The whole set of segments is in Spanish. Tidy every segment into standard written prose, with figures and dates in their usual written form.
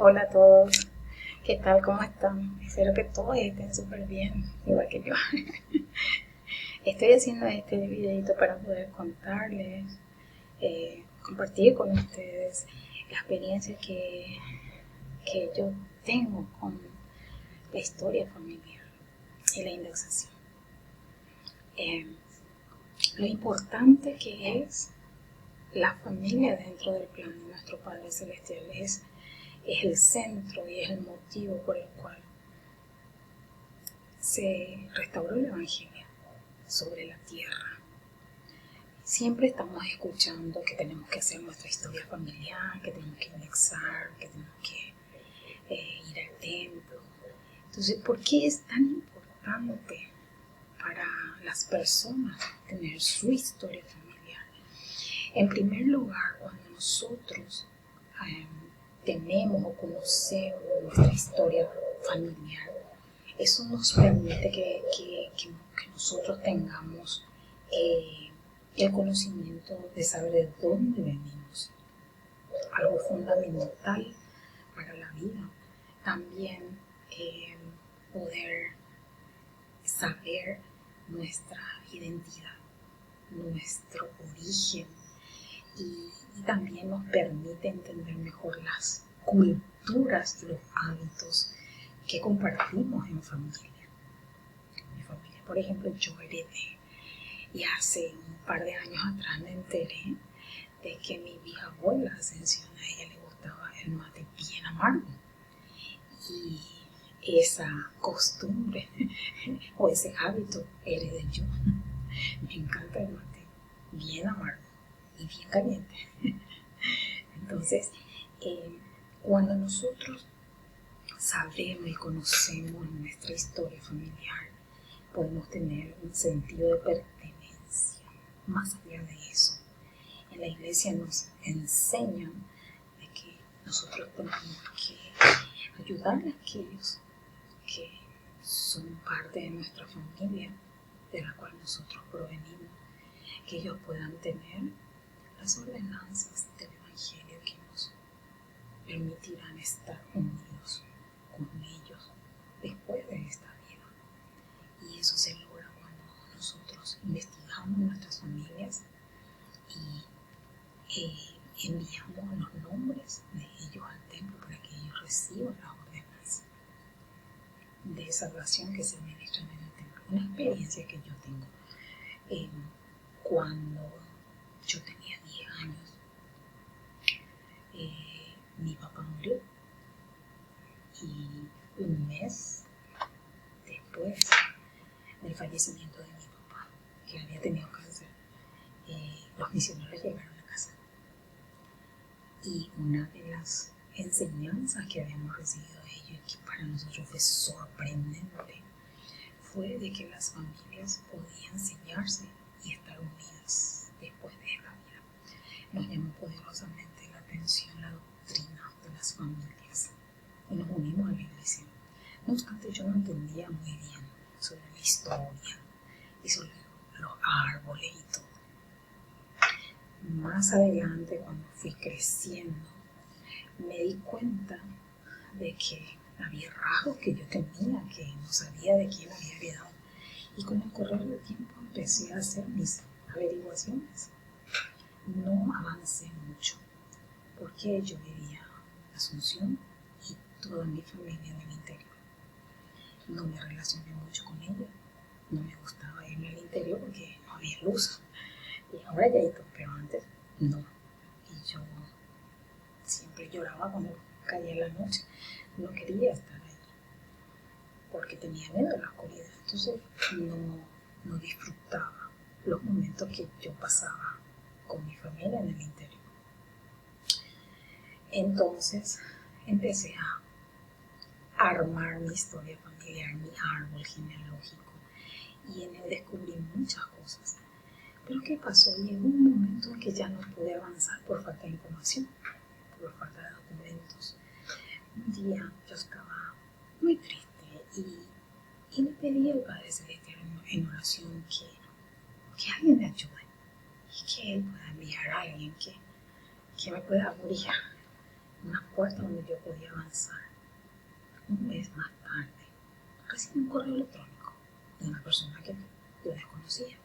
Hola a todos, ¿qué tal? ¿Cómo están? Espero que todos estén súper bien, igual que yo. Estoy haciendo este videito para poder contarles, compartir con ustedes la experiencia que yo tengo con la historia familiar y la indexación. Lo importante que es la familia dentro del plan de nuestro Padre Celestial es el centro y es el motivo por el cual se restauró el Evangelio sobre la tierra. Siempre estamos escuchando que tenemos que hacer nuestra historia familiar, que tenemos que indexar, que tenemos que ir al templo. Entonces, ¿por qué es tan importante para las personas tener su historia familiar? En primer lugar, cuando nosotros tenemos o conocemos nuestra historia familiar, eso nos permite que nosotros tengamos el conocimiento de saber de dónde venimos, algo fundamental para la vida. También poder saber nuestra identidad, nuestro origen, y también nos permite entender mejor las culturas y los hábitos que compartimos en familia. Mi familia, por ejemplo, yo heredé, y hace un par de años atrás me enteré de que mi bisabuela Ascensión, a ella le gustaba el mate bien amargo. Y esa costumbre o ese hábito heredé yo. Me encanta el mate bien amargo y bien caliente. Entonces, cuando nosotros sabemos y conocemos nuestra historia familiar, podemos tener un sentido de pertenencia. Más allá de eso, en la iglesia nos enseñan de que nosotros tenemos que ayudar a aquellos que son parte de nuestra familia, de la cual nosotros provenimos, que ellos puedan tener las ordenanzas del Evangelio que nos permitirán estar unidos con ellos después de esta vida. Y eso se logra cuando nosotros investigamos nuestras familias y enviamos los nombres de ellos al templo para que ellos reciban las ordenanzas de salvación que se ministran en el templo. Una experiencia que yo tengo cuando yo tenía 10 años, mi papá murió, y un mes después del fallecimiento de mi papá, que había tenido cáncer, los misioneros llegaron a casa. Y una de las enseñanzas que habíamos recibido de ellos, y que para nosotros fue sorprendente, fue de que las familias podían sellarse y estar unidas después de esta vida. Nos llamó poderosamente la atención la doctrina de las familias y nos unimos a la iglesia. No obstante, yo no entendía muy bien sobre la historia y sobre los árboles y todo. Más adelante, cuando fui creciendo, me di cuenta de que había rasgos que yo tenía, que no sabía de quién había heredado. Y con el correr del tiempo empecé a hacer mis averiguaciones. No avancé mucho, porque yo vivía en Asunción y toda mi familia en el interior. No me relacioné mucho con ella, no me gustaba irme al interior porque no había luz. Y ahora ya hay todo, pero antes no. Y yo siempre lloraba cuando caía la noche. No quería estar ahí porque tenía miedo a la oscuridad. Entonces no disfrutaba los momentos que yo pasaba con mi familia en el interior. Entonces empecé a armar mi historia familiar, mi árbol genealógico, y en él descubrí muchas cosas. Pero ¿qué pasó? Llegó un momento en que ya no pude avanzar por falta de información, por falta de documentos. Un día yo estaba muy triste y le pedí al Padre Celestial en oración que alguien me ayude y que Él pueda enviar a alguien que me pueda guiar una puerta donde yo podía avanzar. Un mes más tarde, recibí un correo electrónico de una persona que yo desconocía,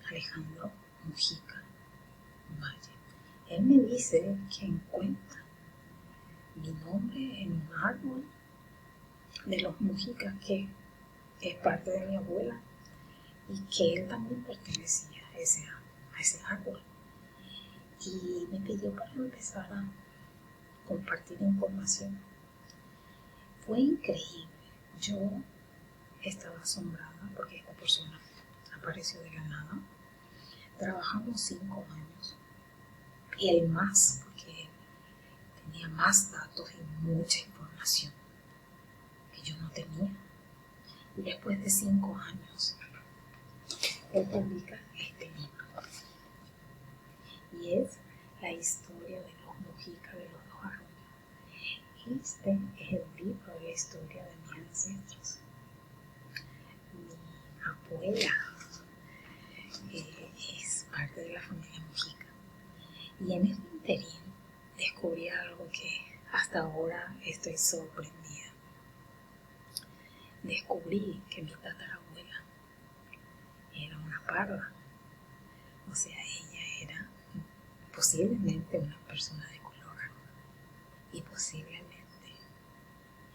Alejandro Mujica Valle. Él me dice que encuentra mi nombre en un árbol de los Mujicas, que es parte de mi abuela, y que él también pertenecía a ese árbol. Y me pidió para empezar a compartir información. Fue increíble. Yo estaba asombrada porque esta persona apareció de la nada. Trabajamos 5 años y él más, porque él tenía más datos y mucha información que yo no tenía. Y después de 5 años, él publica este libro. Y es la historia de los Mujica de los 2 Arroyos. Este es el libro de la historia de mis ancestros. Mi abuela es parte de la familia Mujica. Y en este interín descubrí algo que hasta ahora estoy sorprendida. Descubrí que mi tatarabuela era una parda. O sea, ella era posiblemente una persona de color. Y posiblemente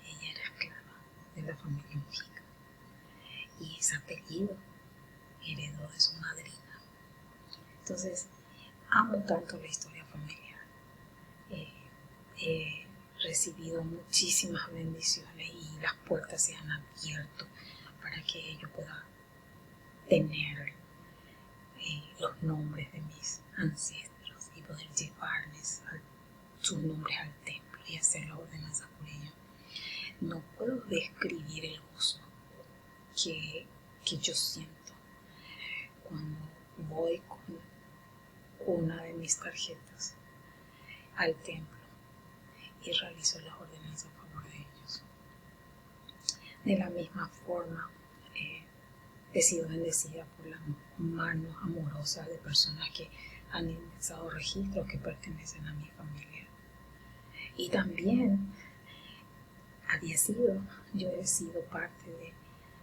ella era esclava de la familia Mujica. Y ese apellido heredó de su madrina. Entonces, amo tanto la historia familiar. He recibido muchísimas bendiciones y las puertas se han abierto para que yo pueda tener los nombres de mis ancestros y poder llevarles sus nombres al templo y hacer la ordenanza por ellos. No puedo describir el gozo que yo siento cuando voy con una de mis tarjetas al templo y realizo las ordenanzas a favor de ellos. De la misma forma, he sido bendecida por las manos amorosas de personas que han indexado registros que pertenecen a mi familia. Y también yo he sido parte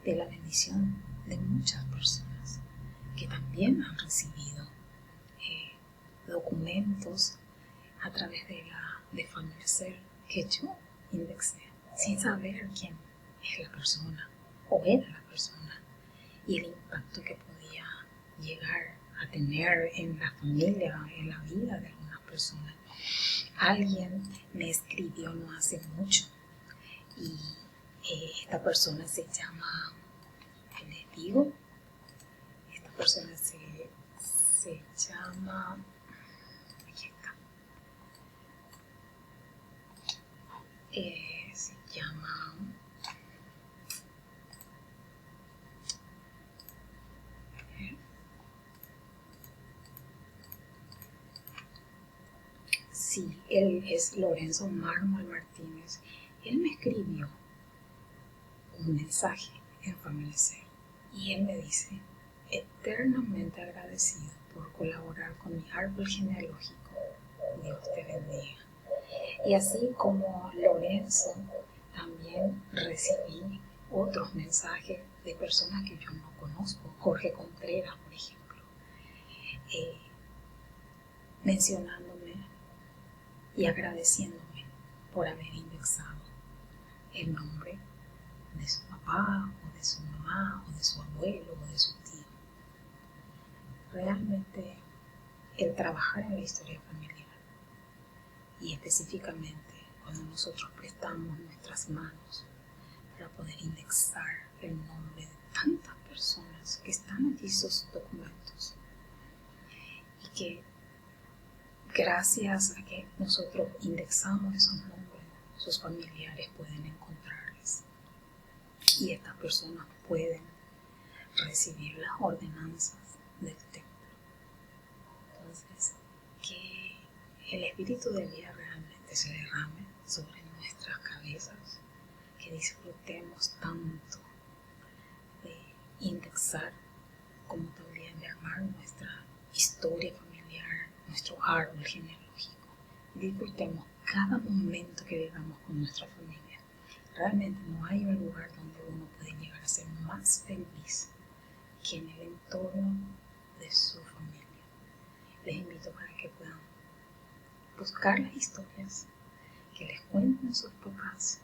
de la bendición de muchas personas que también han recibido documentos a través de Familiacel que yo indexé sin saber quién es la persona o era la persona y el impacto que podía llegar a tener en la familia, en la vida de algunas personas. Alguien me escribió no hace mucho y esta persona se llama, les digo, esta persona se llama, aquí está, se llama sí, él es Lorenzo Mármol Martínez. Él me escribió un mensaje en Familiacel y él me dice: eternamente agradecido por colaborar con mi árbol genealógico. Dios te bendiga. Y así como Lorenzo, también recibí otros mensajes de personas que yo no conozco. Jorge Contreras, por ejemplo, mencionándome y agradeciéndome por haber indexado el nombre de su papá, o de su mamá, o de su abuelo, o de su tío. Realmente el trabajar en la historia familiar, y específicamente cuando nosotros prestamos nuestras manos para poder indexar el nombre de tantas personas que están allí, esos documentos, y que gracias a que nosotros indexamos esos nombres, sus familiares pueden encontrarles y estas personas pueden recibir las ordenanzas del templo. Entonces, que el espíritu de vida realmente se derrame sobre nuestras cabezas, que disfrutemos tanto de indexar como también de armar nuestra historia familiar, nuestro árbol genealógico disfrutemos cada momento que vivamos con nuestra familia. Realmente no hay un lugar donde uno puede llegar a ser más feliz que en el entorno de su familia. Les invito para que puedan buscar las historias que les cuenten sus papás,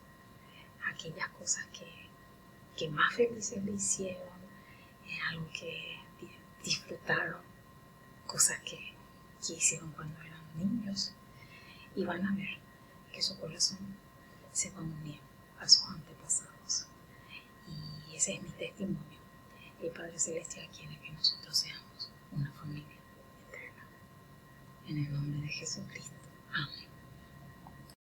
aquellas cosas que más felices le hicieron, algo que disfrutaron, cosas que hicieron cuando eran niños, y van a ver que su corazón se va a unir a sus antepasados. Y ese es mi testimonio. El Padre Celestial quiere que nosotros seamos una familia eterna. En el nombre de Jesucristo.